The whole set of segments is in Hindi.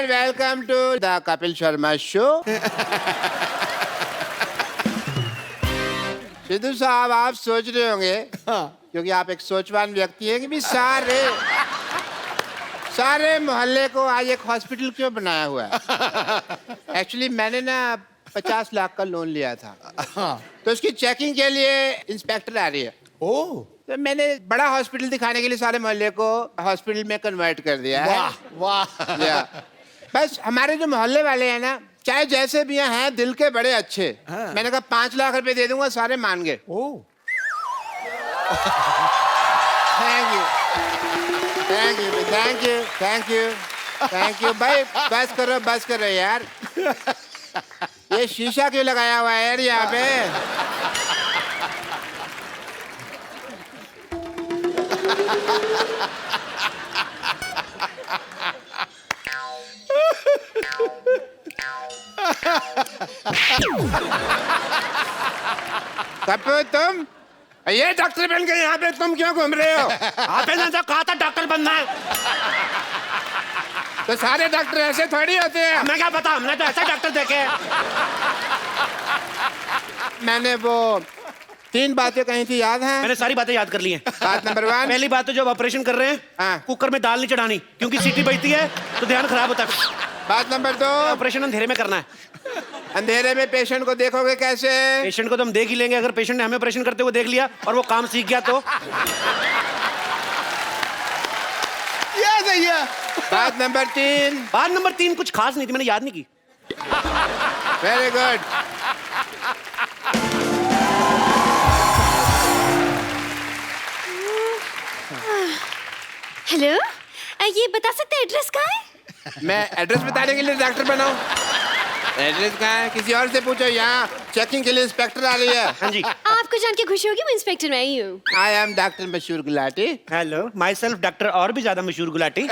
and welcome to the Kapil Sharma Show. Sidhu साहब, आप सोच रहे होंगे क्योंकि आप एक सोचवान व्यक्ति हैं कि भी सारे मोहल्ले को आज एक हॉस्पिटल क्यों बनाया हुआ है। एक्चुअली मैंने ना 50 लाख का लोन लिया था, तो उसकी चेकिंग के लिए इंस्पेक्टर आ रही है। ओह, तो मैंने बड़ा हॉस्पिटल दिखाने के लिए सारे मोहल्ले को हॉस्पिटल में कन्वर्ट कर दिया है। वाह वाह। या, बस हमारे जो मोहल्ले वाले हैं ना, चाहे जैसे भी हैं, दिल के बड़े अच्छे। मैंने कहा 5 लाख रुपए दे दूंगा, सारे मान गए। Oh, thank you thank you thank you thank you thank you भाई। बस करो यार। ये शीशा क्यों लगाया हुआ है यार यहाँ पे? कपूर, तुम ये डॉक्टर बन के यहाँ पे तुम क्यों घूम रहे हो? आपने तो कहा था डॉक्टर बनना है। तो सारे डॉक्टर ऐसे थोड़ी होते हैं। हमें क्या पता, हमने तो ऐसे डॉक्टर देखे हैं। मैंने वो 3 बातें कही थी, याद है? मैंने सारी बातें याद कर ली हैं। बात नंबर 1, पहली बात तो जब ऑपरेशन कर रहे हैं, हाँ। कुकर में दाल नहीं चढ़ानी, क्योंकि सीटी बजती है तो ध्यान खराब होता है। बात नंबर 2, ऑपरेशन अंधेरे में करना है। अंधेरे में पेशेंट को देखोगे कैसे? पेशेंट को तो हम देख ही लेंगे। अगर पेशेंट ने हमें ऑपरेशन करते हुए देख लिया और वो काम सीख गया तो। ये सही है। बात नंबर 3, बात नंबर 3 कुछ खास नहीं थी, मैंने याद नहीं की। Very good. हेलो, ये बता सकते हैं एड्रेस कहाँ है? मैं एड्रेस बताने के लिए डॉक्टर बनाऊं? एड्रेस कहाँ है? किसी और से पूछो। यहाँ चेकिंग के लिए इंस्पेक्टर आ रही है। हाँ जी। आपको जान के खुशी होगी, मैं इंस्पेक्टर मैं ही हूँ। आई एम डॉक्टर मशहूर Gulati. Hello, my self doctor और भी ज्यादा मशहूर गुलाटी। ये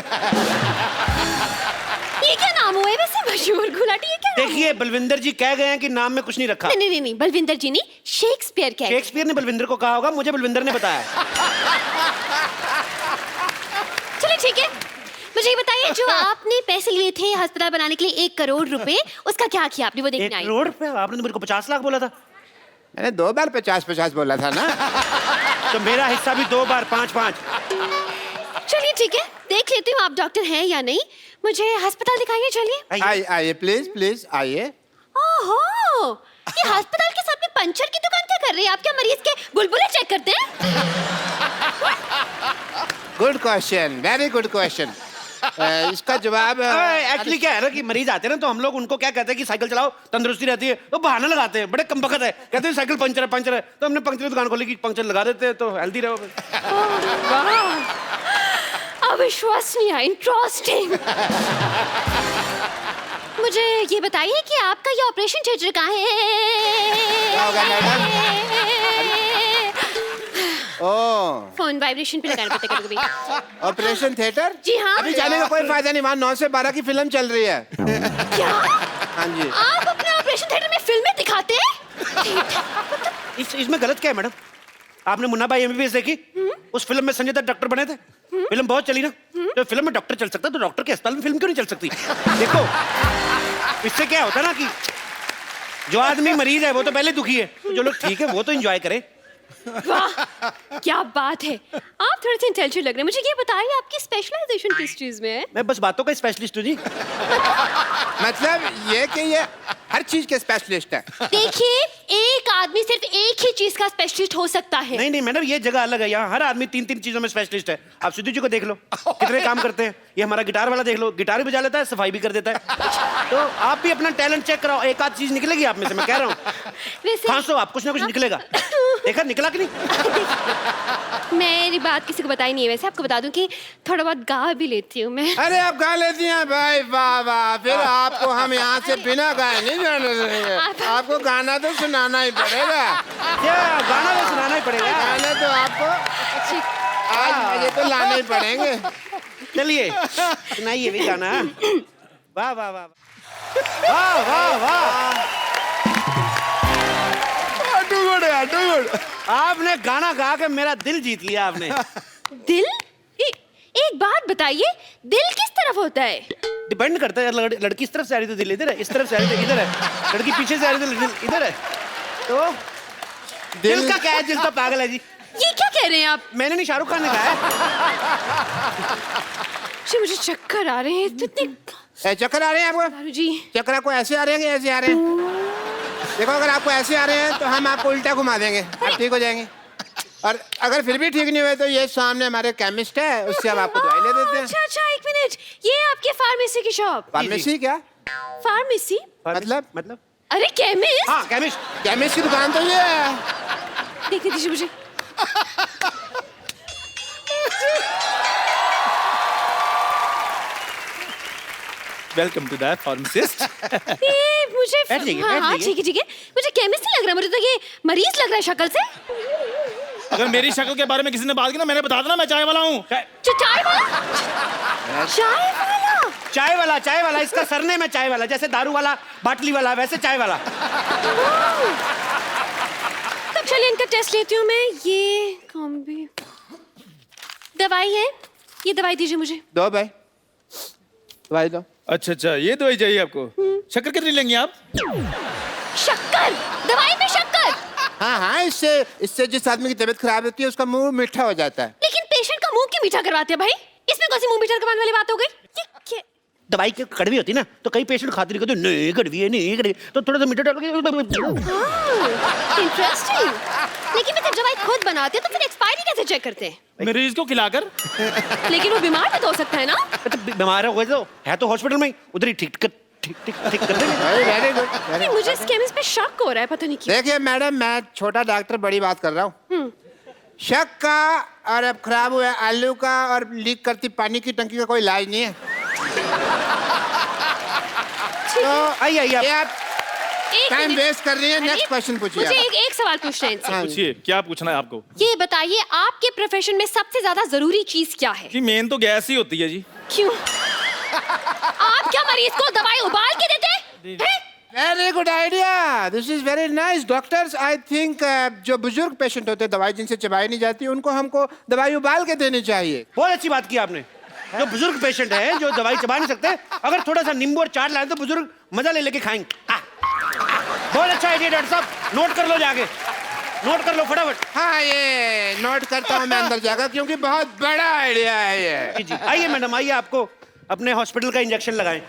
क्या नाम हुआ है वैसे, मशहूर गुलाटी? ये क्या नाम देखिए, बलविंदर जी कह गए हैं कि नाम में कुछ नहीं रखा। हुआ? नहीं, बलविंदर जी नहीं, शेक्सपियर कह गए। शेक्सपियर ने बलविंदर को कहा होगा, मुझे बलविंदर ने बताया। चलो ठीक है, मुझे ये बताइए, जो आपने पैसे लिए थे अस्पताल बनाने के लिए 1 करोड़ रुपए, उसका क्या किया आपने? वो 1 देखने आई। करोड़ रुपए? आपने तो मेरे को 50 लाख बोला था। मैंने 2 बार 50-50 बोला था ना। तो मेरा हिस्सा भी 2 बार 5-5। चलिए ठीक है, देख लेती हूँ आप डॉक्टर हैं या नहीं। मुझे अस्पताल दिखाइए, चलिए। आइए प्लीज आइए। ओहो, ये अस्पताल के साथ में पंचर की दुकान क्या कर रही है? आप क्या मरीज के बुलबुले चेक करते हैं? Good question, very good question. इसका जवाब एक्चुअली क्या है ना कि मरीज आते हैं ना, तो हम लोग उनको क्या कहते हैं कि साइकिल चलाओ, तंदुरुस्ती रहती है। तो बहाना लगाते हैं, बड़े कमबख्त है, कहते हैं साइकिल पंचर है। तो हमने पंचर की दुकान खोली कि पंचर लगा देते हैं तो हेल्दी रहो। अविश्वसनीय, इंटरेस्टिंग। मुझे ये बताइए कि आपका ये ऑपरेशन थिएटर कहाँ है? क्या होगा मैडम? ओह, फोन वाइब्रेशन पे लगाना पड़ता है कभी-कभी। Operation theatre? जी हाँ। अभी जाने का कोई फायदा नहीं, वहाँ 9 से 12 की फिल्म चल रही है। क्या? हाँ जी। आप अपने ऑपरेशन थिएटर में फिल्में दिखाते हैं? इसमें गलत क्या है मैडम? आपने मुन्ना भाई एमबीबीएस देखी? उस फिल्म में संजय दत्त डॉक्टर बने थे। फिल्म बहुत चली ना, तो फिल्म में डॉक्टर चल सकता है, तो डॉक्टर के अस्पताल में फिल्म क्यों नहीं चल सकती? देखो, इससे क्या होता है ना कि जो आदमी मरीज है वो तो पहले दुखी है, तो जो लोग ठीक है वो तो एंजॉय करे। वाह, क्या बात है। आप थोड़े से इंटेलिजेंट लग रहे हैं। मुझे ये बताइए, आपकी स्पेशलाइजेशन किस चीज में है? मैं बस बातों का स्पेशलिस्ट हूँ जी। मतलब ये कि ये हर चीज के स्पेशलिस्ट है। देखिए, एक आदमी सिर्फ एक ही चीज का स्पेशलिस्ट हो सकता है। नहीं मैडम, ये जगह अलग है। यहाँ हर आदमी 3-3 चीजों में स्पेशलिस्ट है। आप सिद्धू जी को देख लो, कितने काम करते हैं। ये हमारा गिटार वाला देख लो, गिटार भी बजा लेता है, सफाई भी कर देता है। तो आप भी अपना टैलेंट चेक कराओ, एक आध चीज निकलेगी आप में से, मैं कह रहा हूँ। खांसो आप, कुछ ना कुछ निकलेगा। देखा निकला कि नहीं? मेरी बात किसी को बताई नहीं है। वैसे आपको बता दूं कि थोड़ा बहुत गा भी लेती हूँ मैं। अरे आप गा लेती हैं भाई, वाह वाह। फिर आपको हम यहाँ से बिना गाए नहीं जाने देंगे। आपको गाना तो सुनाना ही पड़ेगा। क्या गाना तो सुनाना ही पड़ेगा? गाने तो आपको आज ये तो लाने ही पड़ेंगे। चलिए सुनाइए भी गाना। वाह वाह वाह वाह वाह वाह। आपने गाना गा के मेरा दिल जीत लिया आपने। दिल? एक बात बताइए, दिल किस तरफ होता है? डिपेंड करता है यार, लड़की इस तरफ से आ रही तो दिल इधर है, इस तरफ से आ रही तो इधर है, लड़की पीछे से आ रही तो दिल इधर है। तो दिल का क्या है, दिल तो पागल है जी। ये क्या कह रहे हैं आप? मैंने नहीं, शाहरुख खान ने कहा है। जी मुझे चक्कर आ रहे हैं इतने। चक्कर आ रहे हैं आपको? दारू जी चक्कर आपको ऐसे आ रहे हैं कि ऐसे आ रहे हैं? देखो, अगर आपको ऐसे आ रहे हैं तो हम आपको उल्टा घुमा देंगे, आप ठीक हो जाएंगे। और अगर फिर भी ठीक नहीं हुए तो ये सामने हमारे केमिस्ट है, उससे हम आपको दवाई ले देते हैं। अच्छा अच्छा, एक मिनट, ये आपके फार्मेसी की शॉप? फार्मेसी क्या? फार्मेसी मतलब? अरे केमिस्ट। हाँ केमिस्ट। केमिस्ट की दुकान तो ये है। देखते दीजिए मुझे। Welcome to the pharmacist. ये मुझे बैठ जाइए, हाँ बैठ हाँ जाइए। ठीक है, मुझे केमिस्ट नहीं लग रहा, मुझे तो ये मरीज लग रहा है शक्ल से। अगर मेरी शक्ल के बारे में किसी ने बात की ना, मैंने बता देना मैं चाय वाला हूँ। चाय वाला? चाय वाला? चाय वाला, इसका सरनेम है चाय वाला, जैसे दारू वाला, बाटली वाला, वैसे चाय वाला। तब चलिए इनका टेस्ट लेती हूँ मैं। ये कॉम्बी दवाई है, ये दवाई दीजिए मुझे। दो भाई, दवाई दो। अच्छा अच्छा, ये दवाई चाहिए आपको? शक्कर कितनी लेंगे आप? शक्कर? दवाई में शक्कर? हाँ हाँ, इससे जिस आदमी की तबीयत खराब होती है उसका मुंह मीठा हो जाता है। लेकिन पेशेंट का मुंह क्यों मीठा करवाते हैं भाई? इसमें कौन सी मुंह मीठा करवाने वाली बात हो गई? ये क्या? दवाई की कड़वी होती है ना, तो कई पेशेंट खाते नहीं, कहते नहीं कड़वी है, नहीं कड़वी, तो थोड़ा सा मीठा डाल के। इंटरेस्टिंग। लेकिन मैं जब दवाई खुद बनाते हैं तो फिर एक्सपायरी कैसे चेक करते हैं? मरीज को खिलाकर। लेकिन वो बीमार भी तो हो सकता है ना? तो बीमार हो गए तो है तो हॉस्पिटल में ही, उधर ही ठीक कर देंगे। Very good. नहीं, मुझे इस केमिस्ट पे शक हो रहा है, पता नहीं क्यों। देखिए मैडम, मैं छोटा डॉक्टर बड़ी बात कर रहा हूँ। शक का और अब खराब हुए आलू का और लीक करती पानी की टंकी का कोई इलाज नहीं है। तो आइए ये आप एक टाइम मिनट। वेस्ट कर रही है। अरे, नेक्स्ट क्वेश्चन पूछिए मुझे आप। एक सवाल पूछना है इनसे। हाँ। पूछिए, क्या पूछना है आपको? ये बताइए, आपके प्रोफेशन में सबसे ज्यादा जरूरी चीज क्या है? जी मेन तो गैस ही होती है जी। क्यों? आप क्या मरीज को दवाई उबाल के देते हैं? Very good idea, this is very nice. Doctors, I think जो बुजुर्ग पेशेंट होते हैं, दवाई जिनसे चबाई नहीं जाती, उनको हमको दवाई उबाल के देनी चाहिए। बहुत अच्छी बात की आपने। जो बुजुर्ग पेशेंट है, जो दवाई चबा नहीं सकते, अगर थोड़ा सा नींबू और चाट लाए तो बुजुर्ग मजा ले लेके खाएंगे। बहुत अच्छा आइडिया डॉक्टर साहब, नोट कर लो जाके, नोट कर लो फटाफट। हाँ, ये नोट करता हूँ मैं अंदर जाकर, क्योंकि बहुत बड़ा आइडिया है ये। जी आइए मैडम, आइए, आपको अपने हॉस्पिटल का इंजेक्शन लगाएं।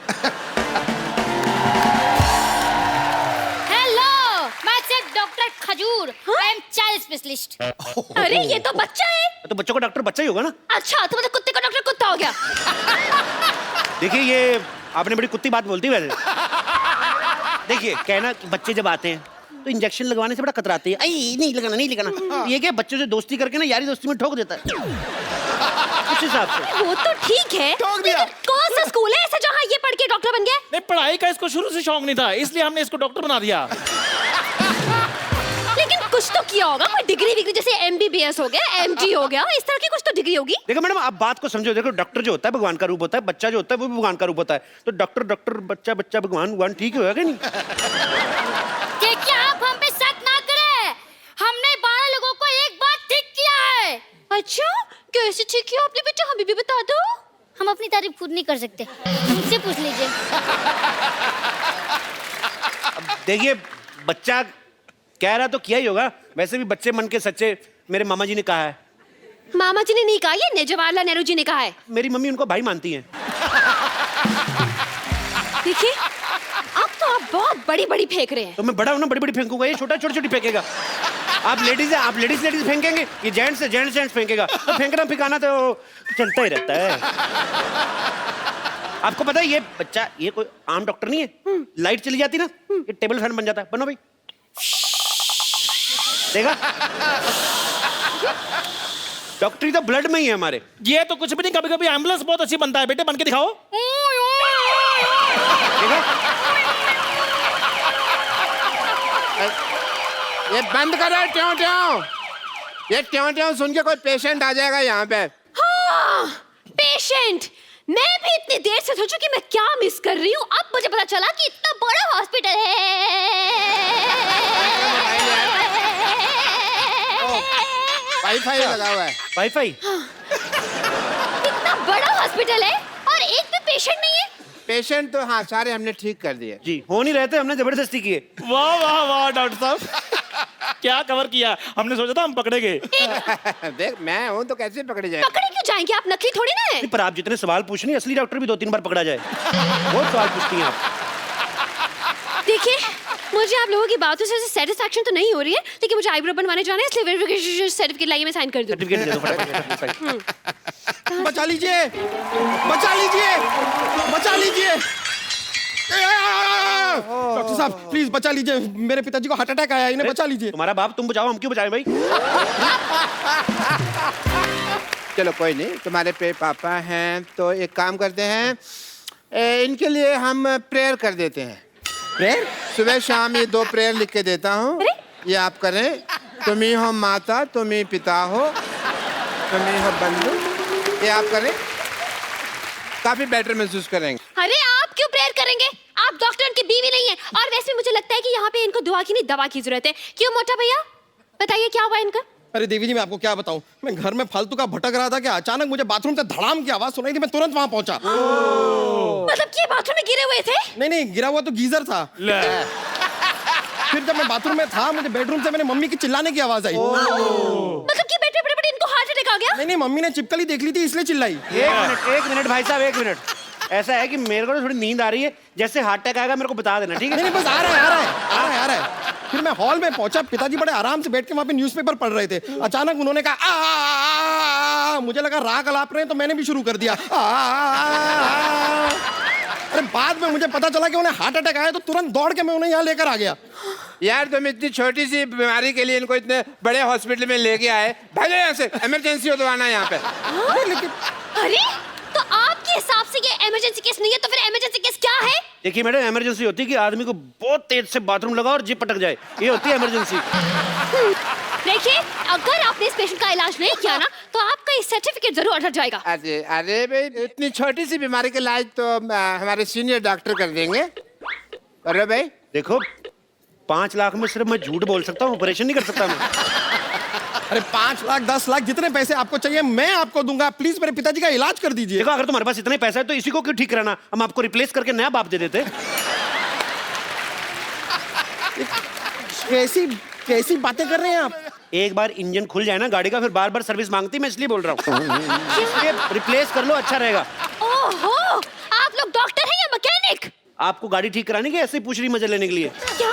हेलो, मैं सिर्फ डॉक्टर खजूर, आई एम चाइल्ड स्पेशलिस्ट। अरे ये तो बच्चा है। तो बच्चों का डॉक्टर बच्चा ही होगा ना। अच्छा, तो मतलब कुत्ते का डॉक्टर कुत्ता हो गया। देखिए, ये आपने बड़ी कुत्ती बात बोलती है वैसे। देखिए, कहना कि बच्चे जब आते हैं तो इंजेक्शन लगवाने से बड़ा कतराते हैं, आई नहीं लगाना, नहीं लगाना। ये क्या, बच्चों से दोस्ती करके ना यारी दोस्ती में ठोक देता है उस हिसाब से। वो तो ठीक है, ठोक दिया। लेकिन कौन सा स्कूल है ऐसा जहाँ ये पढ़ के डॉक्टर बन गया? नहीं, पढ़ाई का इसको शुरू से शौक नहीं था, इसलिए हमने इसको डॉक्टर बना दिया। लेकिन कुछ तो किया होगा, कोई डिग्री विग्री, जैसे MBBS हो गया, MD हो गया, इस तरह की कुछ तो डिग्री होगी। देखो मैडम, आप बात को समझो। देखो, डॉक्टर जो होता है भगवान का रूप होता है, बच्चा जो होता है वो भी भगवान का रूप होता है। तो डॉक्टर बच्चा बच्चा भगवान ठीक होगा कि नहीं? देखिए, आप हम पे शक ना करें, हमने 12 लोगों को एक बार ठीक किया है। अच्छा, कैसे ठीक किया आपने बेटा, हमें भी बता दो। हम अपनी तारीफ खुद नहीं कर सकते, मुझसे पूछ लीजिए। देखिए, बच्चा कह रहा तो किया ही होगा, वैसे भी बच्चे मन के सच्चे, मेरे मामा जी ने कहा है। मामा जी ने नहीं कहा, ये जवाहरलाल नेहरू जी ने कहा है। मेरी मम्मी उनको भाई मानती हैं। देखिए, अब तो आप बहुत बड़ी बड़ी फेंक रहे हैं। तो मैं बड़ा हूं ना, बड़ी बड़ी फेंकूंगा, ये छोटा छोटी छोटी फेंकेगा। आप लेडीज हैं, आप लेडीज फेंकेंगे, ये जेंट्स है, जेंट्स फेंकेगा। तो फेंकना फिकाना तो चलता ही रहता है। आपको पता है, ये बच्चा, ये कोई आम डॉक्टर नहीं है। लाइट चली जाती ना, ये टेबल फैन बन जाता है। बनो भाई, देखा, डॉक्टरी तो ब्लड में ही है हमारे। ये तो कुछ भी नहीं, कभी कभी एम्बुलेंस बहुत अच्छी बनता है। बेटे बन के दिखाओ। देखा, ये बंद करो ट्यों ट्यों। ये ट्यों ट्यों सुन के कोई पेशेंट आ जाएगा यहाँ पे। हाँ, पेशेंट। मैं भी इतनी देर से सोचूं कि मैं क्या मिस कर रही हूँ। अब मुझे पता चला कि इतना बड़ा हॉस्पिटल है। वाईफाई लगा हुआ है। वाईफाई। इतना बड़ा हॉस्पिटल है और एक भी पेशेंट नहीं है। पेशेंट तो हाँ सारे हमने ठीक कर दिए। जी, हो नहीं रहे थे, हमने जबरदस्ती किए। वाह वाह वाह डॉक्टर साहब, क्या कवर किया। हमने सोचा था हम पकड़े गए। देख मैं हूँ तो कैसे पकड़े जाए। पकड़े क्यों जाएंगे, आप नकली थोड़ी ना है। नहीं, पर आप जितने सवाल पूछ रही हैं, असली डॉक्टर भी 2-3 बार पकड़ा जाए। बहुत सवाल पूछती हैं आप। देखिए, मुझे आप लोगों की बातों से सेटिस्फैक्शन तो नहीं हो रही है, लेकिन मुझे आईब्रो बनवाने जाना है, इसलिए वेरिफिकेशन सर्टिफिकेट लाइए, मैं साइन कर दूं। सर्टिफिकेट दे दो फटाफट। बचा लीजिए, बचा लीजिए, बचा लीजिए। डॉक्टर साहब प्लीज बचा लीजिए, मेरे पिताजी को हार्ट अटैक आया, इन्हें बचा लीजिए। तुम्हारा बाप, तुम बचाओ, हम क्यों बचाएं भाई? चलो कोई नहीं, तुम्हारे पे पापा हैं तो एक काम करते हैं, इनके लिए हम प्रेयर कर देते हैं। प्रेयर? सुबह शाम ये 2 प्रेयर लिख के देता हूँ, ये आप करें। तुम ही हो माता, तुम ही पिता हो, तुम ही हो बंधु, ये आप करें, काफी बेटर महसूस करेंगे। अरे आप क्यों प्रेयर करेंगे, आप डॉक्टर उनकी बीवी नहीं है। और वैसे मुझे लगता है कि यहाँ पे इनको दुआ की नहीं दवा की जरूरत है। क्यों मोटा भैया, बताइए क्या हुआ इनका। अरे देवी जी मैं आपको क्या बताऊं, मैं घर में फालतू का भटक रहा था कि अचानक मुझे बाथरूम से धड़ाम की आवाज सुनाई थी, मैं तुरंत वहां पहुंचा। मतलब कि बाथरूम में गिरे हुए थे। नहीं, गिरा हुआ तो गीजर था। फिर जब मैं बाथरूम में था, मुझे बेडरूम से मेरे मम्मी की चिल्लाने की आवाज आई। मतलब कि बैठे बैठे इनको हार्ट अटैक आ गया। नहीं, मम्मी ने चिपकली देख ली थी इसलिए चिल्लाई। एक मिनट भाई साहब, 1 मिनट। ऐसा है कि मेरे को थोड़ी नींद आ रही है, जैसे हार्ट अटैक आएगा मेरे को बता देना, ठीक है? नहीं बस आ रहा है। फिर मैं हॉल में पहुंचा, पिताजी बड़े आराम से बैठ के वहां पे न्यूज़पेपर पढ़ रहे थे। अचानक उन्होंने कहा मुझे लगा राग अलाप रहे हैं, तो मैंने भी शुरू कर दिया। अरे बाद में मुझे पता चला कि उन्हें हार्ट अटैक आया, तो तुरंत दौड़ के मैं उन्हें यहाँ लेकर आ गया। यार तुम इतनी छोटी सी बीमारी के लिए इनको इतने बड़े हॉस्पिटल में लेके आए, भागो यहाँ से, इमरजेंसी हो तो आना यहाँ पे। अरे तो आपके हिसाब से ये इमरजेंसी केस नहीं है, तो फिर इमरजेंसी केस क्या है? देखिए मैडम, इमरजेंसी होती है कि आदमी को बहुत तेज से बाथरूम लगा और जिप पटक जाए, ये होती है इमरजेंसी। देखिए, अगर आपने इस पेशेंट का इलाज नहीं किया ना, तो आपका ये सर्टिफिकेट जरूर अटक जाएगा। अरे भाई इतनी छोटी सी बीमारी के इलाज तो हमारे सीनियर डॉक्टर कर देंगे। अरे भाई देखो, 5 लाख में सिर्फ मैं झूठ बोल सकता हूँ, ऑपरेशन नहीं कर सकता मैं। अरे 5 लाख 10 लाख जितने पैसे आपको चाहिए मैं आपको दूंगा, प्लीज मेरे पिताजी का इलाज कर दीजिए। देखो, अगर तुम्हारे पास इतने पैसा है तो इसी को क्यों ठीक कराना, हम आपको रिप्लेस करके नया बाप दे देते। कैसी बातें कर रहे हैं आप? एक बार इंजन खुल जाए ना गाड़ी का, फिर बार बार सर्विस मांगती, मैं इसलिए बोल रहा हूँ। इसलिए रिप्लेस कर लो, अच्छा रहेगा। ओहो, आप लोग डॉक्टर हैं या मैकेनिक? आपको गाड़ी ठीक करानी कि ऐसे ही पूछ रही मजे लेने के लिए? क्या?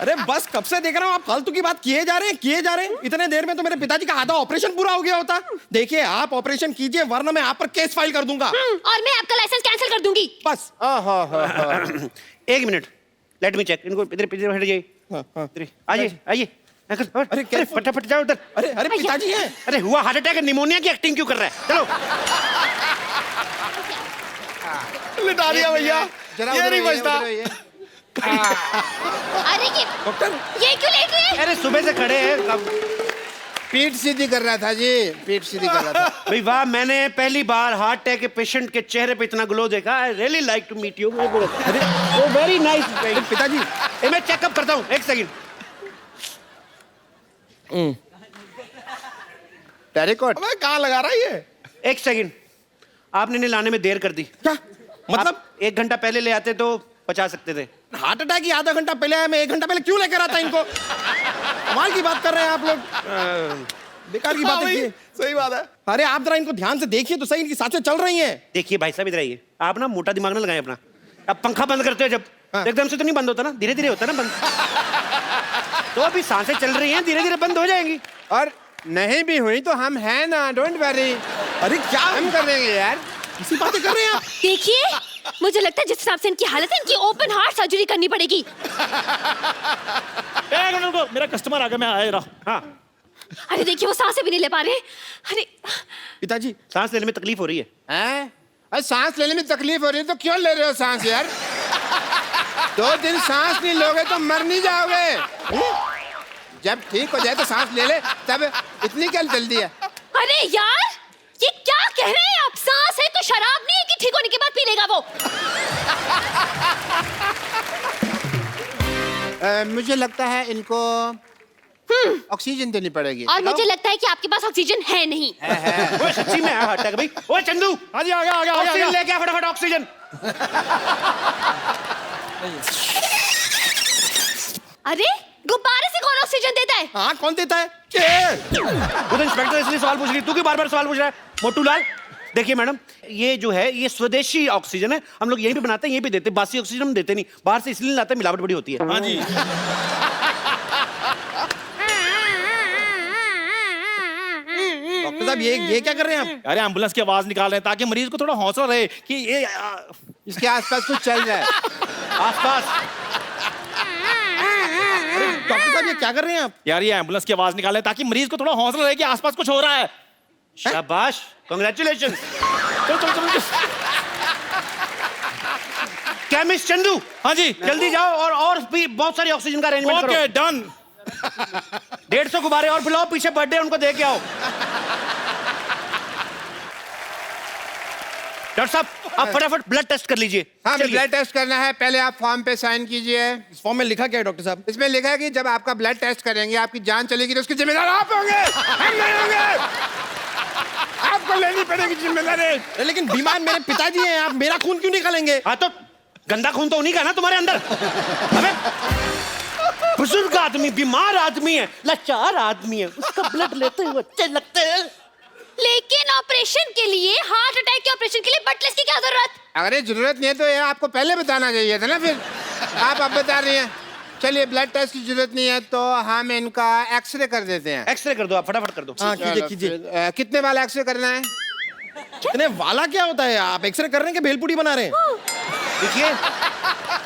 अरे बस कब से देख रहा हूँ आप फालतू की बात किए जा रहे हैं। इतने देर में तो मेरे पिताजी का आधा ऑपरेशन पूरा हो गया होता। देखिए आप ऑपरेशन कीजिए, वरना मैं आप पर केस फाइल कर दूंगा। और मैं आपका लाइसेंस कैंसिल कर दूंगी। बस। 1 मिनट, लेट मी चेक। इनको इधर बैठ जाइए, आइए। अरे फटाफट जाओ उधर। अरे पिताजी हैं। अरे हुआ हार्ट अटैक, निमोनिया की एक्टिंग क्यों कर रहा है? चलो लिटा दिया भैया, ये नहीं बचता। अरे ये डॉक्टर ये क्यों लेट हुए? अरे सुबह से खड़े हैं, पीठ सीधी कर रहा था जी, पीठ सीधी कर रहा था। भाई वाह, मैंने पहली बार हार्ट अटैक के पेशेंट के चेहरे पे इतना ग्लो देखा। I really like to meet you. अरे वो वेरी नाइस। पिताजी मैं चेकअप करता हूँ, 1 सेकंड। टेरिकॉट अबे कहाँ लगा रहा है ये? 1 सेकंड, आपने इन्हें लाने में देर कर दी। क्या मतलब? आप 1 घंटा पहले ले आते तो बचा सकते थे। हार्ट अटैक ही आधा घंटा पहले आया, मैं 1 घंटा पहले क्यों लेकर आता इनको? कमाल की बात कर रहे हैं आप लोग, बेकार की बातें की। सही बात है। अरे आप जरा इनको ध्यान से देखिए तो सही, इनकी सांसें चल रही हैं। देखिए भाई साहब, इधर आइए। आप ना मोटा दिमाग ना लगाएं अपना। अब पंखा बंद करते हो जब, एकदम से तो नहीं बंद होता ना, धीरे धीरे होता ना बंद। तो अभी सांसें चल रही हैं, धीरे धीरे बंद हो जाएंगी। और नहीं भी हुई तो हम हैं ना, डोंट वरी। अरे क्या हम कर देंगे यार, इसी बातें कर रहे हैं आप? देखिए, मुझे लगता है जिस हिसाब से इनकी हालत है, इनकी ओपन हार्ट सर्जरी करनी पड़ेगी। मेरा कस्टमर आ गया, मैं आ रहा। हाँ अरे देखिए, वो सांसें भी नहीं ले पा रहे। अरे पिताजी सांस लेने में तकलीफ हो रही है। हैं? अरे सांस लेने में तकलीफ हो रही है तो क्यों ले रहे हो सांस यार? 2 दिन सांस नहीं लोगे तो मर नहीं जाओगे। जब ठीक हो जाए तो सांस ले ले, तब इतनी क्या जल्दी है? अरे यार, ये क्या कह रहे हैं आप? सांस है तो शराब नहीं है कि ठीक होने के बाद पी लेगा वो? मुझे लगता है इनको ऑक्सीजन देनी पड़ेगी। और मुझे लगता है कि आपके पास ऑक्सीजन है नहीं। है। ओए सच्ची में हार्ट अटैक भाई। ओए चंदू, हाँ जी, आ गया, आ गया, आ गया, आ ऑक्सीजन गया। लेके आ फटाफट ऑक्सीजन। अरे गुब्बारे से कौन ऑक्सीजन देता है? हाँ कौन देता है? वो तो इंस्पेक्टर इसलिए सवाल पूछ रही, तू क्यों बार-बार सवाल पूछ रहा है? मोटू लाल, देखिए मैडम, ये जो है ये स्वदेशी ऑक्सीजन है, हम लोग यहीं पे बनाते हैं, यहीं पे देते हैं। बासी ऑक्सीजन हम देते नहीं, बाहर से इसलिए लाते हैं, मिलावट बड़ी होती है। हाँ जी। डॉक्टर साहब ये क्या कर रहे हैं आप? अरे एम्बुलेंस की आवाज निकाल रहे हैं ताकि मरीज को थोड़ा हौसला रहे कि ये इसके आसपास कुछ चल रहा है। आसपास डॉक्टर साहब ये क्या कर रहे हैं आप? यार ये एम्बुलेंस की आवाज निकाल रहे हैं ताकि मरीज को थोड़ा हौसला रहे कि आसपास कुछ हो रहा है। शाबाश, कांग्रेचुलेशन। चलो चलो चलो। केमिस्ट चंदू, हाँ जी, जल्दी जाओ और भी बहुत सारी ऑक्सीजन का अरेंजमेंट करो। Okay done. 150 गुब्बारे और बुलाओ, पीछे बर्थडे उनको दे के आओ। डॉक्टर साहब आप फटाफट ब्लड टेस्ट कर लीजिए। हाँ, चलिए। ब्लड टेस्ट करना है। पहले आप फॉर्म पे साइन कीजिए। इस फॉर्म में लिखा क्या है डॉक्टर साहब? इसमें लिखा है कि जब आपका ब्लड टेस्ट करेंगे, आपकी जान चलेगी तो उसकी जिम्मेदार आप होंगे, हम नहीं होंगे। आपको लेनी पड़ेगी जिम्मेदारी। लेकिन बीमार मेरे पिताजी हैं, आप मेरा खून क्यों निकालेंगे? हाँ तो गंदा खून तो उन्हीं का ना तुम्हारे अंदर। अबे बुजुर्ग आदमी, बीमार आदमी है, लाचार आदमी है, उसका ब्लड लेते हुए अच्छे लगते हैं। लेकिन ऑपरेशन के लिए, हार्ट अटैक के ऑपरेशन के लिए ब्लड टेस्ट की क्या जरूरत? अगर ये जरूरत नहीं है तो ये आपको पहले बताना चाहिए था ना। फिर आप अब बता रही हैं। चलिए, ब्लड टेस्ट की जरूरत नहीं है तो हम इनका एक्सरे कर देते हैं। एक्सरे कर दो, आप फटाफट कर दो। हाँ कीजिए चलो, कीजिए। फिर, कितने वाला एक्सरे करना है? इतने वाला क्या होता है? आप एक्सरे कर रहे हैं कि भेलपुरी बना रहे हैं? देखिए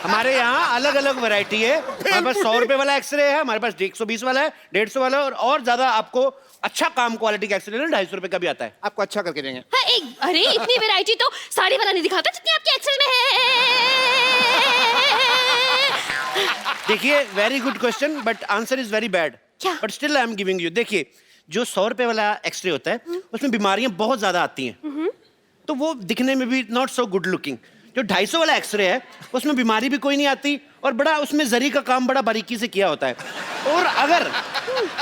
हमारे यहाँ अलग अलग वैरायटी है। हमारे पास 100 रुपए वाला एक्सरे है, हमारे पास 120 वाला है, 150 वाला है, और ज्यादा आपको अच्छा काम क्वालिटी का एक्सरे लेना 250 रुपए का भी आता है। आपको अच्छा करके देंगे। हाँ, अरे इतनी वैरायटी तो साड़ी वाला नहीं दिखाता जितनी आपके एक्सेल में है। देखिए very good question but answer is very bad. क्या? But still I am giving you. देखिए जो 100 रुपए वाला एक्सरे होता है उसमें बीमारियां बहुत ज्यादा आती हैं, तो वो दिखने में भी नॉट सो गुड लुकिंग। जो 250 वाला एक्सरे है उसमें बीमारी भी कोई नहीं आती और बड़ा उसमें जरी का काम बड़ा बारीकी से किया होता है। और अगर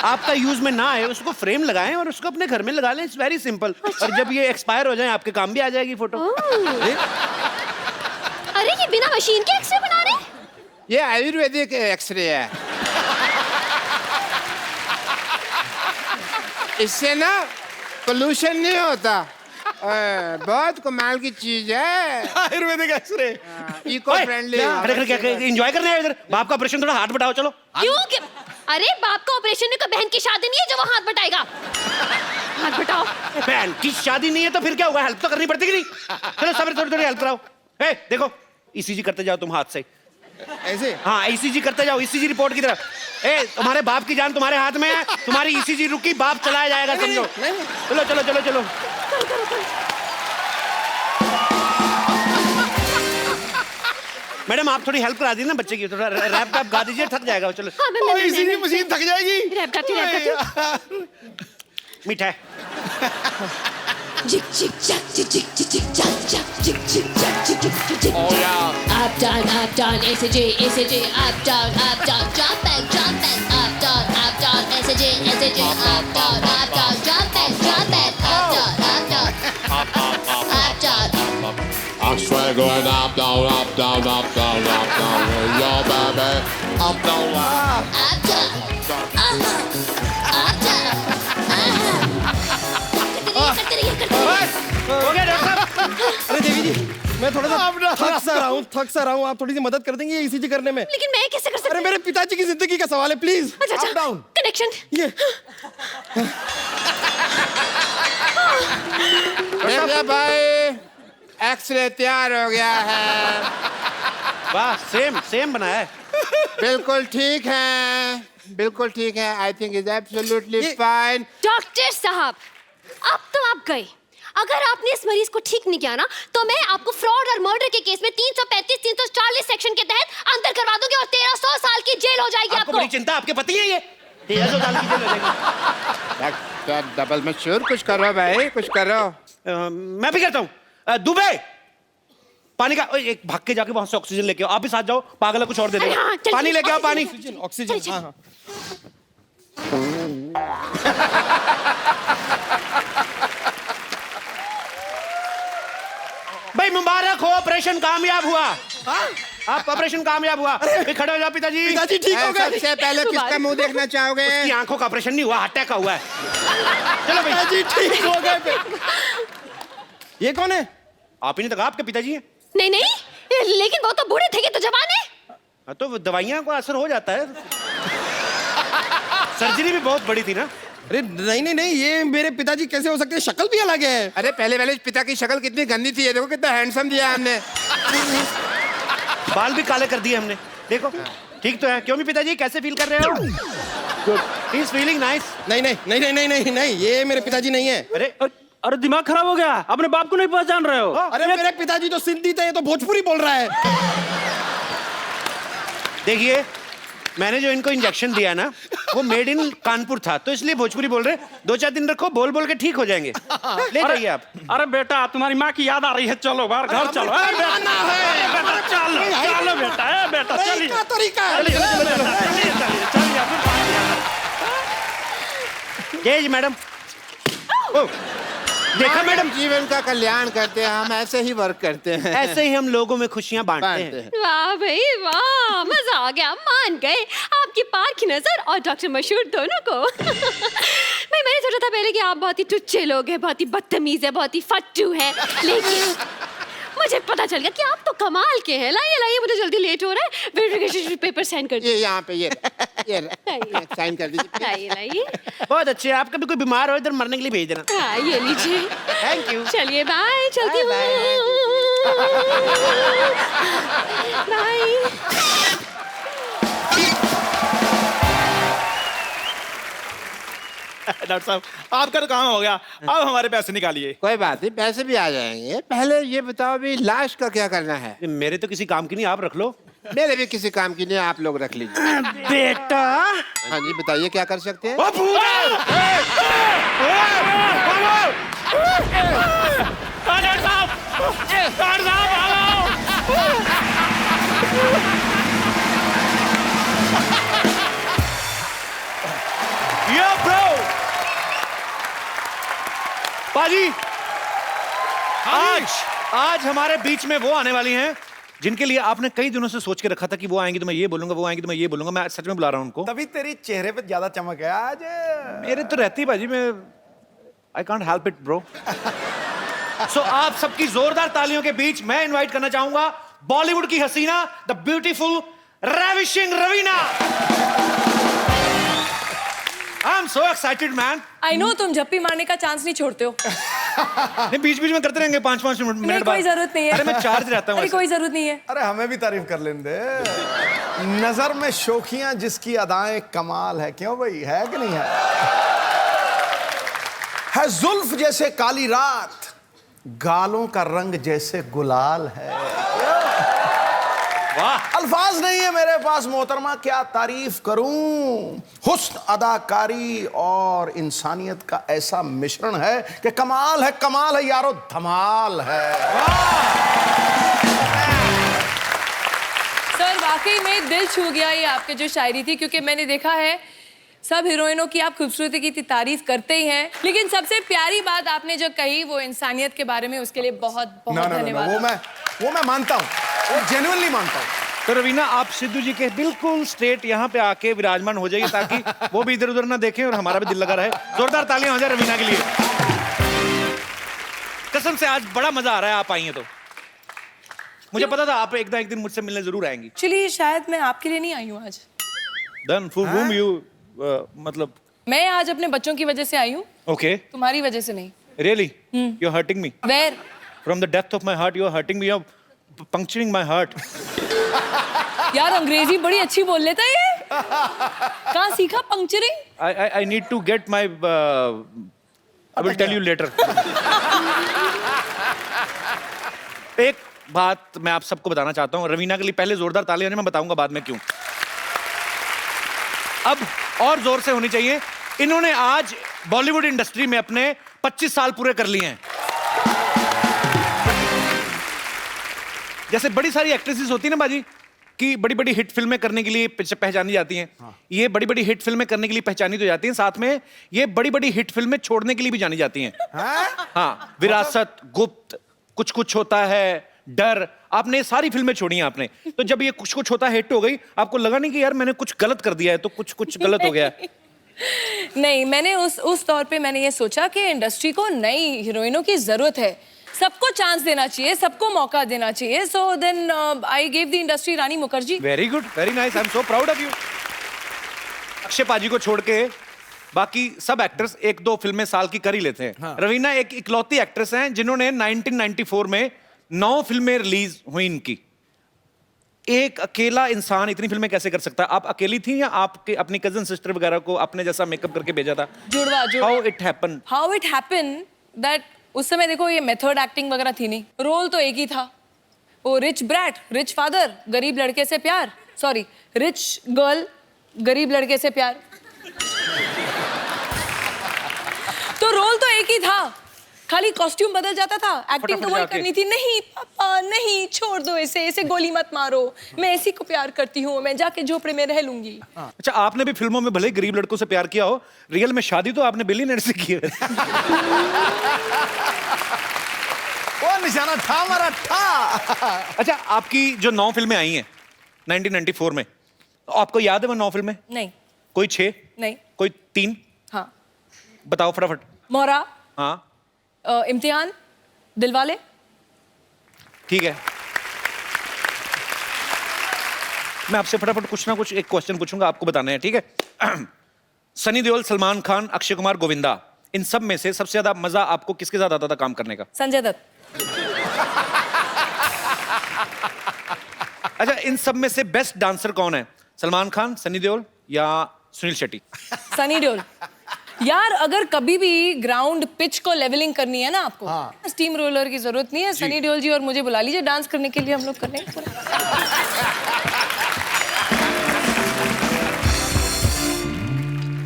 आपका यूज में ना आए उसको फ्रेम लगाएं और उसको अपने घर में लगा लें। It's very simple. और जब ये एक्सपायर हो जाए आपके काम भी आ जाएगी फोटो। अरे ये बिना मशीन के एक्सरे बना रहे हैं? ये आयुर्वेदिक एक्सरे है। इससे ना पोल्यूशन नहीं होता। बहुत कमाल की चीज है Ayurvedic x-ray. Eco friendly. Enjoy करने आए इधर। बाप का ऑपरेशन, थोड़ा हाथ बटाओ चलो। क्यों? अरे बाप का ऑपरेशन में कोई बहन की शादी नहीं है जो वो हाथ बटाएगा। हाथ बटाओ। बहन की शादी नहीं है तो फिर क्या होगा? हेल्प तो करनी पड़ती कि नहीं? चलो सब थोड़ी थोड़ी हेल्प कराओ। ए देखो ईसीजी करते जाओ तुम हाथ से। ऐसे? हाँ ईसीजी करते जाओ, ईसीजी रिपोर्ट की तरफ। ए तुम्हारे बाप की जान तुम्हारे हाथ में है, तुम्हारी ईसीजी रुकी, बाप चलाया जाएगा समझो। चलो चलो चलो चलो। मैडम आप थोड़ी हेल्प करा दी ना बच्चे की, थोड़ा रैप वैप गा दीजिए, थक जाएगा। चलो हाँ, मैं इसीलिए मशीन थक जाएगी। रैप गाती हूँ। मीठा है। Jick jick jack jick jick jick jick jack jack jick jick jack jick jick jick jick. Oh yeah. Up down, ACJ, up down, jump back, up down, ACJ, up down, jump back, up down. I'm straight going up, down, up, down, up, down, up, down. Yo, baby, up, down, up. Up down, up down. करते रहिए। हो गया डॉक्टर साहब? अरे देवी जी, मैं थोड़ा सा थक सा रहा हूँ। आप थोड़ी सी मदद कर देंगे ईसीजी करने में? लेकिन मैं कैसे कर सकती? अरे मेरे पिताजी की जिंदगी का सवाल है, प्लीज। अच्छा कनेक्शन। ये देखिए भाई, एक्सरे तैयार हो गया है। वाह सेम बनाया है। बिल्कुल ठीक है, बिल्कुल ठीक है। I think is absolutely fine. Doctor साहब अब तो आप गए। अगर आपने इस मरीज को ठीक नहीं किया ना तो मैं आपको फ्रॉड और मर्डर के केस में 335 340 सेक्शन के तहत अंदर करवा दूंगी और 1300 साल की जेल हो जाएगी आपको। बड़ी चिंता, आपके पति है ये? 1300 साल की जेल हो जाएगी। डबल में श्योर, कुछ करो भाई, कुछ करो। मैं भी करता हूँ। दुबे पानी का एक भाग के जाके वहां से ऑक्सीजन लेके आओ। आप भी साथ जाओ, पागल है कुछ और दे हाँ, देगा। चलिए, पानी लेके आओ, पानी। ऑक्सीजन। हाँ हाँ। भाई मुबारक हो, ऑपरेशन कामयाब हुआ। आप ऑपरेशन कामयाब हुआ। खड़े हो जाओ पिताजी। पिताजी ठीक हो गए। सबसे पहले किसका मुंह देखना चाहोगे? उसकी आंखों का ऑपरेशन नहीं हुआ, अटैक का हुआ है। चलो भाई। पिताजी ठीक हो गए। ये कौन है? आप ही ने तो कहा आपके पिताजी हैं। नहीं नहीं, लेकिन वो तो बूढ़े थे कि तो जवान है। हाँ, तो दवाइयां को असर हो जाता है। सर्जरी भी बहुत बड़ी थी ना। अरे नहीं नहीं नहीं, ये मेरे पिताजी कैसे हो सकते हैं? शक्ल भी अलग है। अरे पहले पहले पिता की शक्ल कितनी गंदी थी, ये देखो कितना हैंडसम दिया हमने। बाल भी काले कर दिए हमने, देखो। ठीक तो है। क्यों भी पिताजी, कैसे फील कर रहे हो? He is feeling nice. नहीं नहीं नहीं नहीं नहीं नहीं नहीं, ये मेरे पिताजी नहीं है। अरे अरे दिमाग खराब हो गया, अपने बाप को नहीं पहचान रहे हो? अरे मेरे पिताजी तो सिंधी थे, ये तो भोजपुरी बोल रहा है। देखिए, मैंने जो इनको इंजेक्शन दिया ना, वो मेड इन कानपुर था, तो इसलिए भोजपुरी बोल रहे। 2-4 दिन रखो, बोल बोल के ठीक हो जाएंगे। ले जाइए आप। अरे बेटा, तुम्हारी माँ की याद आ रही है, चलो बाहर घर चलो। अरे बेटा, चलो चलो बेटा, बेटा चलिए। क्या तरीका है? जय जी मैडम। ओ, देखा मैडम, जीवन का कल्याण करते हैं हम, ऐसे ही वर्क करते हैं। ऐसे ही हम लोगों में खुशियां बांटते हैं। वाह भाई वाह, मजा आ गया, मान गए आपकी पारखी नजर और डॉक्टर मशहूर दोनों को। भाई मैंने सोचा था पहले कि आप बहुत ही टुच्चे लोग हैं, बहुत ही बदतमीज है, बहुत ही फट्टू है, लेकिन मुझे पता चल गया कि आप तो कमाल के हैं। लाइए लाइए, मुझे जल्दी लेट हो रहा है, वेरिफिकेशन पेपर साइन कर ये यहाँ पे ये साइन कर दीजिए। लाइए लाइए। बहुत अच्छे। आप कभी कोई बीमार हो, इधर मरने के लिए भेज देना। हाँ ये लीजिए। Thank you. चलिए बाय, चलती हूँ। बाय। डॉक्टर साहब, आपका तो काम हो गया, अब हमारे पैसे निकालिए। कोई बात नहीं, पैसे भी आ जाएंगे। पहले ये बताओ अभी लाश का क्या करना है? मेरे तो किसी काम की नहीं, आप रख लो। मेरे भी किसी काम की नहीं, आप लोग रख लीजिए। बेटा। हाँ जी, बताइए क्या कर सकते हैं? Yo bro, पाजी, आज हमारे बीच में वो आने वाली हैं जिनके लिए आपने कई दिनों से सोच के रखा था कि वो आएंगी तो मैं ये बोलूंगा, वो आएंगी तो मैं ये बोलूंगा। मैं सच में बुला रहा हूं उनको। तभी तेरी चेहरे पे ज्यादा चमक है आज। मेरे तो रहती बाजी में, I can't help it bro. सो आप सबकी जोरदार तालियों के बीच मैं इनवाइट करना चाहूंगा बॉलीवुड की हसीना, the beautiful ravishing Raveena. I am so excited man. I know तुम झप्पी मारने का चांस नहीं छोड़ते हो। नहीं, बीच बीच में करते रहेंगे 5-5 मिनट नहीं, कोई जरूरत नहीं है। अरे मैं चार्ज रहता हूँ। अरे कोई जरूरत नहीं है। अरे हमें भी तारीफ कर लेने दे। नजर में शोखियां जिसकी अदाएं कमाल है, क्यों भाई, है कि नहीं है जुल्फ जैसे काली रात, गालों का रंग जैसे गुलाल है। वाह, अल्फाज नहीं है मेरे पास मोहतरमा, क्या तारीफ करूं। हुस्न, अदाकारी और इंसानियत का ऐसा मिश्रण है कि कमाल है यारो, धमाल है। सर वाकई में दिल छू गया ये आपके जो शायरी थी, क्योंकि मैंने देखा है सब हीरोइनों की आप खूबसूरती की तारीफ करते ही हैं, लेकिन सबसे प्यारी बात आपने जो कही वो इंसानियत के बारे में, उसके लिए बहुत बहुत धन्यवाद। वो मैं मानता हूँ, वो जेन्युइनली मानता हूँ। तो रवीना, आप सिद्धू जी के बिल्कुल स्ट्रेट यहाँ पे आके विराजमान हो जाइए ताकि वो भी इधर उधर ना देखें और हमारा भी दिल लगा रहे। जोरदार तालियां हो जाए रवीना के लिए। कसम से आज बड़ा मजा आ रहा है, आप आई हैं तो। मुझे पता था आप एक दिन मुझसे मिलने जरूर आएंगी। चलिए, शायद मैं आपके लिए नहीं आई हूँ आज। Then for whom you मतलब? मैं आज अपने बच्चों की वजह से आई हूँ, Okay. तुम्हारी वजह से नहीं। Really? You're hurting me. Where? From the depth of my heart, you're hurting me. You're puncturing my heart. यार अंग्रेजी बड़ी अच्छी बोल लेता है ये। कहाँ सीखा पंक्चरिंग? I need to get my. I will tell you later. एक बात मैं आप सबको बताना चाहता हूँ। रवीना के लिए पहले जोरदार तालियां, मैं बताऊंगा बाद में क्यों। अब और जोर से होनी चाहिए। इन्होंने आज बॉलीवुड इंडस्ट्री में अपने 25 साल पूरे कर लिए हैं। जैसे बड़ी सारी एक्ट्रेसेस होती है ना बाजी, कि बड़ी बड़ी हिट फिल्में करने के लिए पहचानी जाती हैं। ये बड़ी बड़ी हिट फिल्में करने के लिए पहचानी तो जाती हैं, साथ में ये बड़ी बड़ी हिट फिल्में छोड़ने के लिए भी जानी जाती हैं। हाँ, विरासत, गुप्त, कुछ कुछ होता है, डर, आपने ये सारी फिल्में छोड़ी हैं आपने। तो जब ये कुछ कुछ होता है हिट हो गई, आपको लगा नहीं कि यार मैंने कुछ गलत कर दिया है, तो कुछ कुछ गलत हो गया? नहीं, मैंने उस तौर पे मैंने ये सोचा कि इंडस्ट्री को नई हीरोइनों की जरूरत है, सबको चांस देना चाहिए, सबको मौका देना चाहिए। So then I gave the industry Rani Mukherji. Very good, very nice, I am so proud of you. Akshay paaji को छोड़ के बाकी सब एक्टर्स एक दो फिल्में साल की कर ही लेते हैं। हाँ। रवीना एक इकलौती एक्ट्रेस हैं जिन्होंने 1994 में 9 फिल्में रिलीज हुई इनकी। एक अकेला इंसान इतनी फिल्में कैसे कर सकता है? आप अकेली थी या आपके अपनी कजन सिस्टर वगैरह को अपने जैसा मेकअप करके भेजा था? जुड़वा। हाउ इट हैपन दैट उस समय देखो ये मेथड एक्टिंग वगैरह थी नहीं, रोल तो एक ही था, वो रिच ब्रैट, रिच फादर, गरीब लड़के से प्यार, सॉरी रिच गर्ल, गरीब लड़के से प्यार। तो रोल तो एक ही था, खाली कॉस्ट्यूम बदल जाता था, एक्टिंग तो वही करनी थी। नहीं पापा नहीं, छोड़ दो इसे, इसे गोली मत मारो, मैं इसी को प्यार करती हूँ, मैं जाके झोपड़े में रह लूंगी। अच्छा, आपने भी फिल्मों में भले गरीब लड़कों से प्यार किया हो, रियल में शादी तो आपने बिलियनर से की है। वो निशाना था हमारा था। अच्छा, आपकी जो 9 फिल्में आई हैं 1994 में, आपको याद है वो 9 फिल्में? नहीं। कोई 6? नहीं। कोई 3? हाँ। बताओ फटाफट। मोरा। हाँ। इम्तिहान, दिलवाले। ठीक है, मैं आपसे फटाफट कुछ ना कुछ एक क्वेश्चन पूछूंगा, आपको बताना है, ठीक है? सनी देओल, सलमान खान, अक्षय कुमार, गोविंदा, इन सब में से सबसे ज्यादा मजा आपको किसके साथ आता था काम करने का? संजय दत्त। अच्छा, इन सब में से बेस्ट डांसर कौन है? सलमान खान, सनी देओल या सुनील शेट्टी? सनी देओल। यार अगर कभी भी ग्राउंड पिच को लेवलिंग करनी है ना आपको, स्टीम रोलर की जरूरत नहीं है, सनी देओल जी और मुझे बुला लीजिए डांस करने के लिए, हम लोग कर लेंगे पूरा।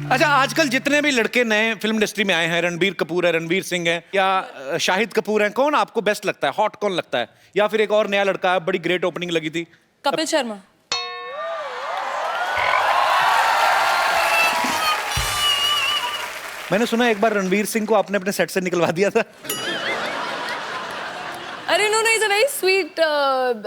अच्छा, आजकल जितने भी लड़के नए फिल्म इंडस्ट्री में आए हैं, रणबीर कपूर है, रणवीर सिंह है या शाहिद कपूर है, कौन आपको बेस्ट लगता है? हॉट कौन लगता है? या फिर एक और नया लड़का है, बड़ी ग्रेट ओपनिंग लगी थी, कपिल शर्मा। मैंने सुना एक बार रणवीर सिंह को आपने अपने सेट से निकलवा दिया था। अरे no, he is a very sweet,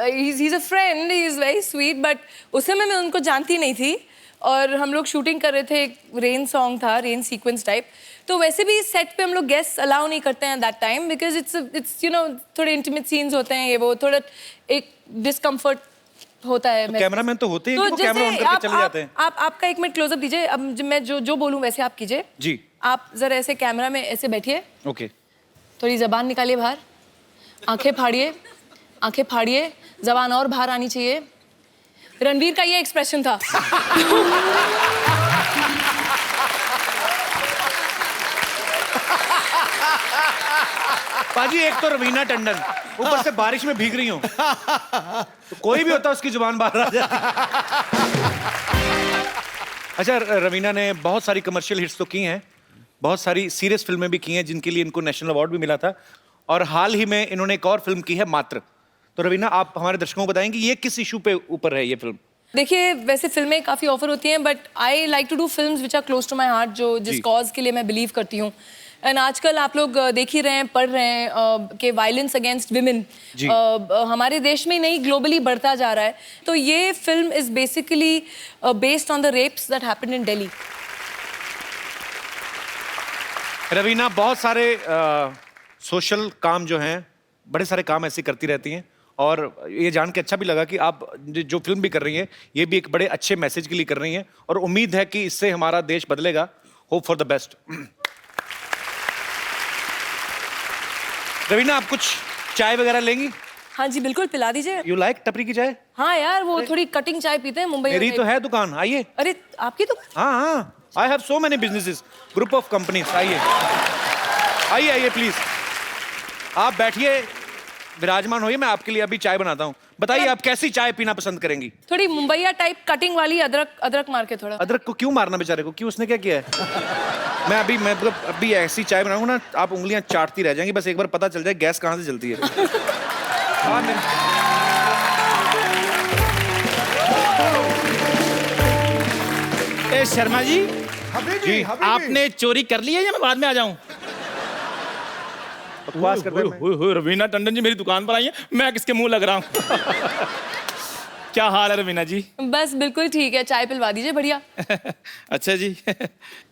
he is a friend, he is very sweet, but उस समय मैं उनको जानती नहीं थी और हम लोग शूटिंग कर रहे थे, एक रेन सॉन्ग था, रेन सीक्वेंस टाइप। तो वैसे भी सेट पे हम लोग गेस्ट अलाउ नहीं करते हैं that time, because it's you know थोड़े इंटीमेट सीन्स होते हैं, ये वो थोड़ा एक डिस्कम्फर्ट होता है। तो कैमरामैन तो होते हैं, तो वो कैमरा ऑन करके चले जाते हैं। आपका एक मिनट क्लोजअप दीजिए, अब मैं जो बोलूं वैसे आप कीजिए जी। आप जरा ऐसे कैमरा में ऐसे बैठिए, ओके। थोड़ी जबान निकालिए बाहर, आंखें फाड़िए, आंखें फाड़िए, जबान और बाहर आनी चाहिए। रणवीर का ये एक्सप्रेशन था। पाजी, एक तो रवीना टंडन, ऊपर से बारिश में भीग रही हूँ, तो कोई भी होता उसकी जुबान बाहर आ जाती। अच्छा, रवीना ने बहुत सारी कमर्शियल हिट्स तो की हैं, बहुत सारी सीरियस फिल्में भी की हैं जिनके लिए इनको नेशनल अवार्ड भी मिला था, और हाल ही में इन्होंने एक और फिल्म की है, मात्र। तो रवीना, आप हमारे दर्शकों को बताएंगे ये किस इशू पे ऊपर है ये फिल्म? देखिए, वैसे फिल्में काफ़ी ऑफर होती हैं, but I like to do films which are close to my heart, जो जिस कॉज के लिए मैं बिलीव करती हूँ। एंड आजकल आप लोग देख ही रहे हैं, पढ़ रहे हैं कि वायलेंस अगेंस्ट विमेन हमारे देश में नहीं, ग्लोबली बढ़ता जा रहा है। तो ये film is basically based on the rapes that happened in Delhi. Raveena बहुत सारे सोशल काम जो हैं, बड़े सारे काम ऐसे करती रहती हैं, और ये जान के अच्छा भी लगा कि आप जो फिल्म भी कर रही हैं ये भी एक बड़े अच्छे मैसेज के लिए कर रही हैं, और उम्मीद है कि इससे हमारा देश बदलेगा। Hope for the best. Raveena, आप कुछ चाय वगैरह लेंगी? हाँ जी बिल्कुल, पिला दीजिए। यू लाइक टपरी की चाय? हाँ यार, वो थोड़ी कटिंग चाय पीते हैं मुंबई में। मेरी तो है दुकान, आइए। अरे आपकी तो? हाँ हाँ, I have so many businesses, group of companies. आइए आइए आइए प्लीज, आप बैठिए, विराजमान होइए, मैं आपके लिए अभी चाय बनाता हूँ। बताइए आप कैसी चाय पीना पसंद करेंगी? थोड़ी मुंबईया टाइप कटिंग वाली, अदरक मार के थोड़ा। अदरक को क्यों मारना बेचारे को, क्यों, उसने क्या किया है? मैं अभी ऐसी चाय बनाऊंगा ना, आप उंगलियां चाटती रह जाएंगी, बस एक बार पता चल जाए गैस कहाँ से जलती है। शर्मा जी, हबीबी, हबीबी। आपने चोरी कर ली है या मैं बाद में आ जाऊं? बकवास कर रहे हैं। रवीना टंडन जी मेरी दुकान पर आई है, मैं किसके मुंह लग रहा हूँ? क्या हाल है रवीना जी? बस बिल्कुल ठीक है, चाय पिलवा दीजिए बढ़िया। अच्छा जी।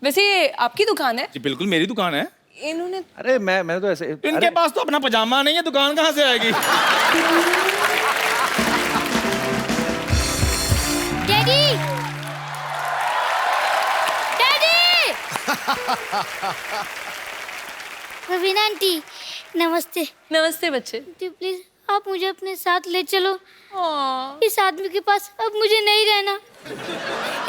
वैसे ये आपकी दुकान है? जी बिल्कुल मेरी दुकान है। इन्होंने अरे मैंने तो ऐसे इनके पास तो अपना पजामा नहीं है, दुकान कहाँ से आएगी? डैडी डैडी रवीना आंटी नमस्ते। नमस्ते बच्चे। आंटी प्लीज आप मुझे अपने साथ ले चलो। हाँ। इस आदमी के पास अब मुझे नहीं रहना।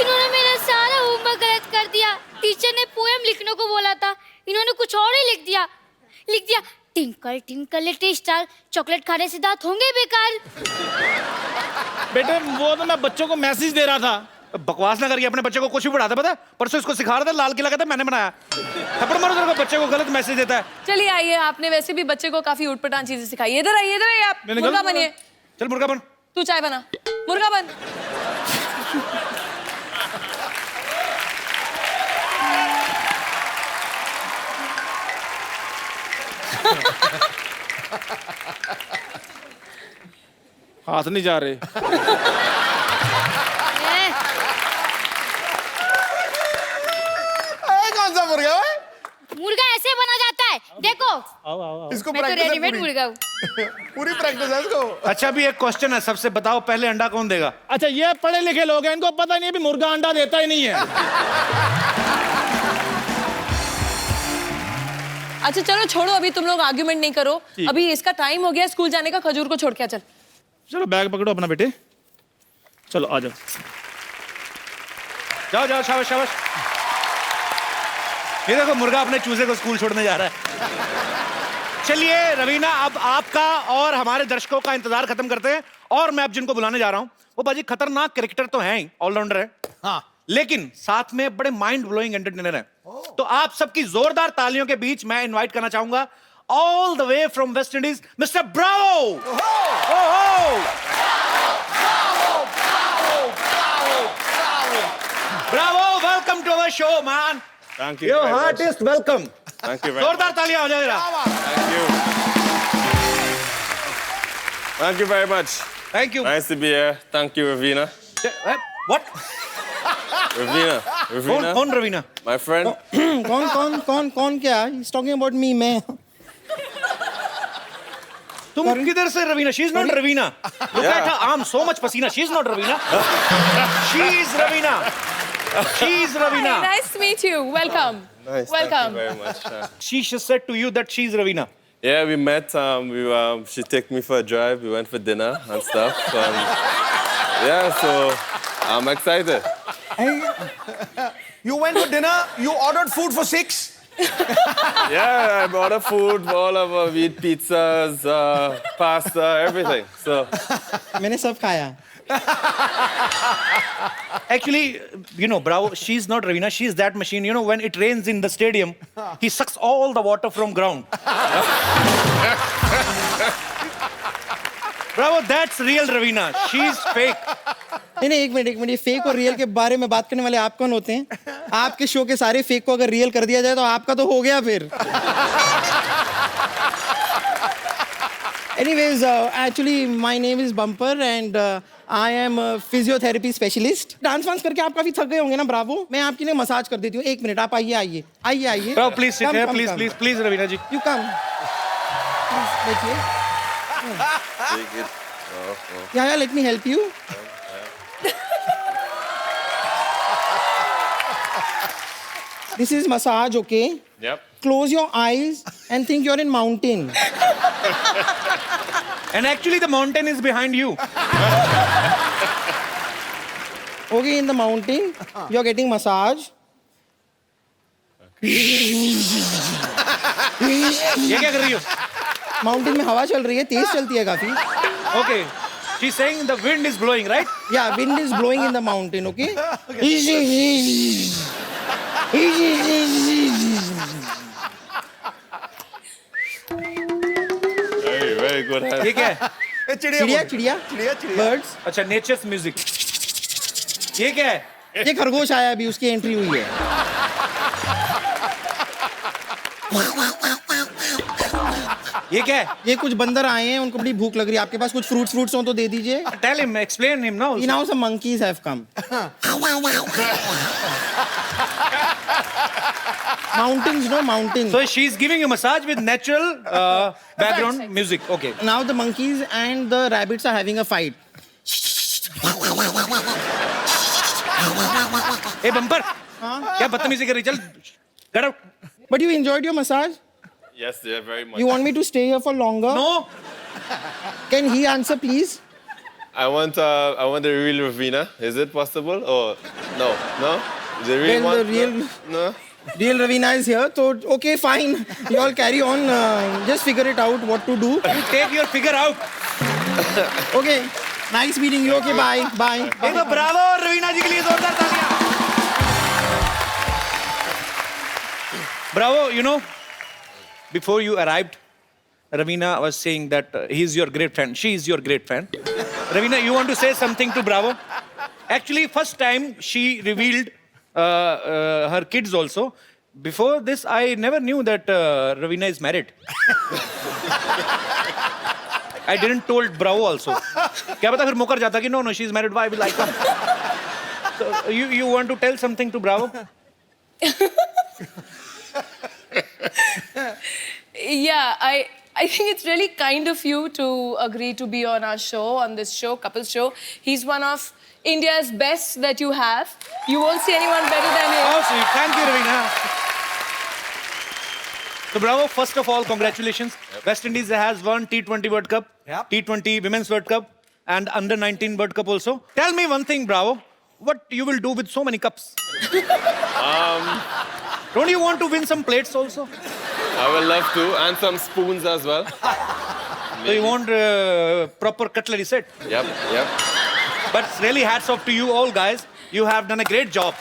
इन्होंने मेरा सारा होमवर्क गलत कर दिया। टीचर ने पोएम लिखने को बोला था, इन्होंने कुछ और ही लिख दिया। Tinkle tinkle little star, chocolate खाने से दांत होंगे बेकार। बेटे वो तो मैं बच्चों को मैसेज दे रहा था। बकवास ना करिए, अपने बच्चे को कुछ भी पढ़ाता पता है? परसों इसको सिखा रहा था, लाल किला कहता मैंने बनाया। थप्पड़ मारो तेरे को, बच्चे को गलत मैसेज देता है। चलिए आइए, आपने वैसे भी बच्चे को काफी उटपटांग चीजें सिखाई। इधर आइए आप। मैंने मुर्गा गलत बनिए। चल मुर्गा बन। तू चाय बना। मुर्गा बन। हाथ नहीं जा रहे। कौन सा मुर्गा है? मुर्गा ऐसे बना जाता है, देखो। इसको मैं तो practice है रेडीमेड पूरी। मुर्गा हूँ। पूरी प्रैक्टिस है इसको। अच्छा अभी एक क्वेश्चन है, सबसे बताओ पहले अंडा कौन देगा? अच्छा ये पढ़े लिखे लोग हैं, इनको पता नहीं है भी मुर्गा अंडा देता ही नहीं है। अच्छा चलो छोड़ो, अभी तुम लोग आर्ग्यूमेंट नहीं करो। अभी इसका टाइम हो गया स्कूल जाने का। खजूर को छोड़ के आ, चल। चलो बैग पकड़ो अपना बेटे, चलो आ जाओ। जाओ जाओ, शाबाश शाबाश। ये देखो मुर्गा अपने चूजे को स्कूल छोड़ने जा रहा है। चलिए रवीना, अब आपका और हमारे दर्शकों का इंतजार खत्म करते हैं। और मैं अब जिनको बुलाने जा रहा हूं वो बाजी खतरनाक कैरेक्टर तो हैं ही, ऑलराउंडर है, हाँ। लेकिन साथ में बड़े माइंड ब्लोइंग एंटरटेनर है। तो आप सबकी जोरदार तालियों के बीच मैं इनवाइट करना चाहूंगा all the way from West Indies mister Bravo. Bravo, welcome to our show man. Thank you. Your very much. Heartiest welcome. Thank you very जोरदार much. तालियां हो जाए जरा। Thank you. Thank you very much. Thank you. Nice to be here. Thank you, Ravina. What? Ravina. Ravina. कौन रवीना? My friend. कौन क्या? He's talking about me, मैं। तुम किधर से Raveena? She is not Raveena. Look at her arm, so much पसीना। She is not Raveena. She is Raveena. She is Raveena. Nice to meet you. Welcome. Nice. Welcome. Thank you very much. She just said to you that she is Ravina. Yeah, we met. She took me for a drive. We went for dinner and stuff. Yeah, so I'm excited. You went for dinner, you ordered food for 6. Yeah, I ordered food. All of us, we eat pizzas, pasta, everything. So मैंने सब खाया। Actually, you know, Bravo, she's not Ravina. She's that machine. You know, when it rains in the stadium, he sucks all the water from ground. Bravo, that's real Ravina. She's fake. नहीं एक मिनट, ये फेक और रियल के बारे में बात करने वाले आप कौन होते हैं? आपके शो के सारे फेक को अगर रियल कर दिया जाए तो आपका तो हो गया फिर। Anyways, actually my name is Bumper and I am a physiotherapy specialist. Dance वांस करके आप काफी थक गए होंगे ना ब्रावो? मैं आपके लिए मसाज कर देती हूँ। एक मिनट, आप आइए। Bravo, please sit Come, here. come, Please, come. please, please, Ravina ji. You come. Please, बैठिए। take it. Yeah, let me help you. This is massage, okay? Yep. Close your eyes and think you're in mountain. And actually, the mountain is behind you. Okay, in the mountain, you're getting massage. ये क्या कर रही हो? Mountain में हवा चल रही है, तेज चलती है काफी। Okay. She's saying the wind is blowing, right? Yeah, wind is blowing in the mountain, okay? Very good. ये क्या है? चिड़िया, चिड़िया birds. अच्छा, nature's music. ये क्या है? ये खरगोश आया अभी, उसकी एंट्री हुई है। ये क्या है? ये कुछ बंदर आए हैं, उनको बड़ी भूख लग रही है। आपके पास कुछ फ्रूट्स हो तो दे दीजिए। Tell him, explain him now. Now some monkeys have come. Mountains, no mountains. So she's giving you massage with natural background music. Okay. Now the monkeys and the rabbits are having a fight. Hey bumper. क्या बदतमीजी कर रही? चल, get out. But you enjoyed your massage? Yes, yeah, very much. You want me to stay here for longer? No. Can he answer, please? I want the real Ravina. Is it possible? Or no? The real Well, one? the real- No. Real Ravina is here, so okay, fine. You all carry on. Just figure it out what to do. You take your figure out. Okay. Nice meeting you. Okay, bye. Bye. एक तो ब्रावो और रवीना जी के लिए जोरदार तालियां. Bravo, you know, before you arrived, Ravina was saying that he's your great fan. She is your great fan. Ravina, you want to say something to Bravo? Actually, first time she revealed her kids also. Before this, I never knew that Ravina is married. I didn't told Bravo also. क्या पता फिर मुकर जाता कि no, she's married. Why will I come? So you want to tell something to Bravo? Yeah, I think it's really kind of you to agree to be on our show, on this show, Couples Show. He's one of India's best that you have. You won't see anyone better than him. Oh, sweet. Thank you, Ravina. So, Bravo, first of all, congratulations. West Indies has won T20 World Cup, T20 Women's World Cup, and Under-19 World Cup also. Tell me one thing, Bravo. What you will do with so many cups? Don't you want to win some plates also? I will love to, and some spoons as well. So you want proper cutlery set? Yep. But really hats off to you all guys. You have done a great job.